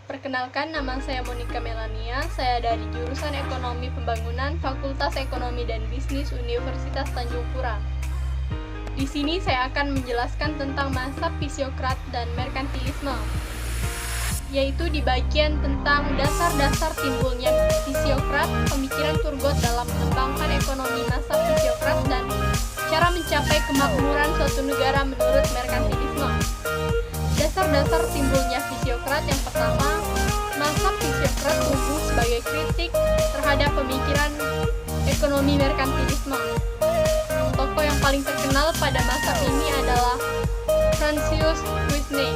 Perkenalkan, nama saya Monica Melania. Saya dari jurusan Ekonomi Pembangunan, Fakultas Ekonomi dan Bisnis Universitas Tanjung Pura. Di sini saya akan menjelaskan tentang masa fisiokrat dan merkantilisme, yaitu di bagian tentang dasar-dasar timbulnya fisiokrat, pemikiran Turgot dalam mengembangkan ekonomi masa fisiokrat, dan cara mencapai kemakmuran suatu negara menurut merkantilisme. Dasar-dasar timbulnya fisiokrat: yang pertama, masa fisiokrat tumbuh sebagai kritik terhadap pemikiran ekonomi merkantilisme. Tokoh yang paling terkenal pada masa ini adalah Francis Quesnay.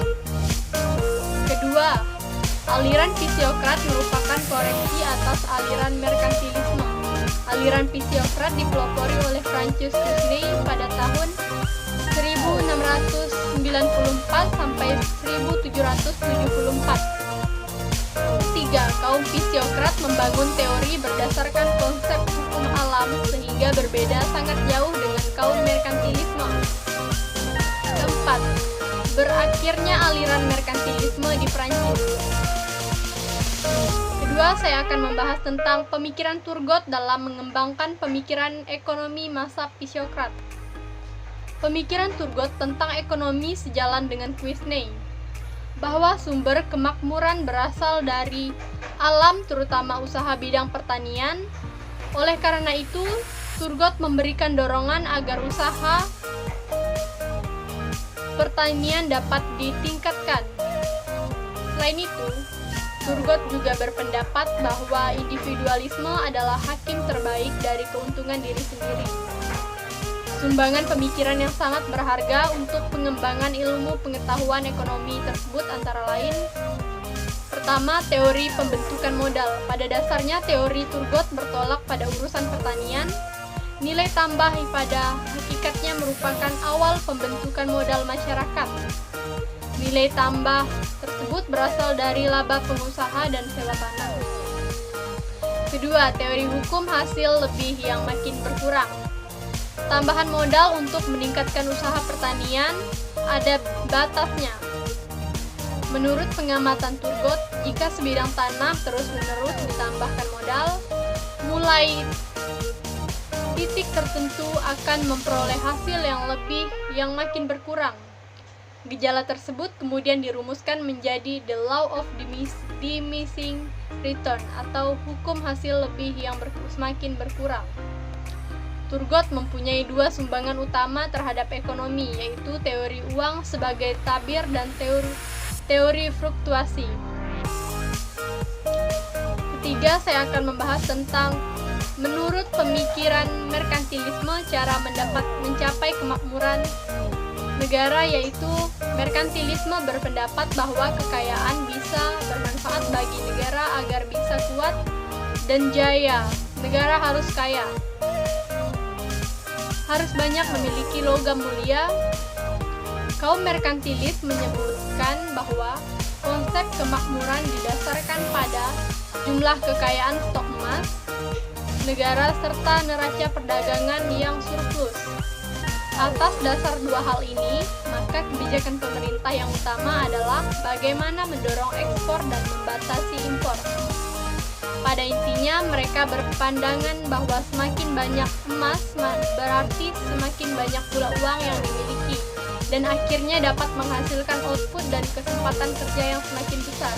Kedua, aliran fisiokrat merupakan koreksi atas aliran merkantilisme. Aliran fisiokrat dipelopori oleh Francis Quesnay pada tahun 1694 sampai 1774. Ketiga, kaum fisiokrat membangun teori berdasarkan konsep hukum alam sehingga berbeda sangat jauh dengan kaum merkantilisme. Keempat, berakhirnya aliran merkantilisme di Prancis. Kedua, saya akan membahas tentang pemikiran Turgot dalam mengembangkan pemikiran ekonomi masa fisiokrat. Pemikiran Turgot tentang ekonomi sejalan dengan Quesnay, bahwa sumber kemakmuran berasal dari alam, terutama usaha bidang pertanian. Oleh karena itu, Turgot memberikan dorongan agar usaha pertanian dapat ditingkatkan. Selain itu, Turgot juga berpendapat bahwa individualisme adalah hakim terbaik dari keuntungan diri sendiri. Sumbangan pemikiran yang sangat berharga untuk pengembangan ilmu pengetahuan ekonomi tersebut antara lain: pertama, teori pembentukan modal. Pada dasarnya, teori Turgot bertolak pada urusan pertanian. Nilai tambah pada hakikatnya merupakan awal pembentukan modal masyarakat. Nilai tambah tersebut berasal dari laba pengusaha dan sewa tanah. Kedua, teori hukum hasil lebih yang makin berkurang. Tambahan modal untuk meningkatkan usaha pertanian ada batasnya. Menurut pengamatan Turgot, jika sebidang tanah terus-menerus ditambahkan modal, mulai titik tertentu akan memperoleh hasil yang makin berkurang. Gejala tersebut kemudian dirumuskan menjadi the law of diminishing return, atau hukum hasil lebih yang semakin berkurang. Turgot mempunyai dua sumbangan utama terhadap ekonomi, yaitu teori uang sebagai tabir dan teori fluktuasi. Ketiga, saya akan membahas tentang menurut pemikiran merkantilisme cara mencapai kemakmuran negara, yaitu merkantilisme berpendapat bahwa kekayaan bisa bermanfaat bagi negara agar bisa kuat dan jaya. Negara harus kaya, harus banyak memiliki logam mulia. Kaum merkantilis menyebutkan bahwa konsep kemakmuran didasarkan pada jumlah kekayaan stok emas negara serta neraca perdagangan yang surplus. Atas dasar dua hal ini, maka kebijakan pemerintah yang utama adalah bagaimana mendorong ekspor dan membatasi impor. Pada intinya, mereka berpandangan bahwa semakin banyak emas berarti semakin banyak pula uang yang dimiliki, dan akhirnya dapat menghasilkan output dan kesempatan kerja yang semakin besar.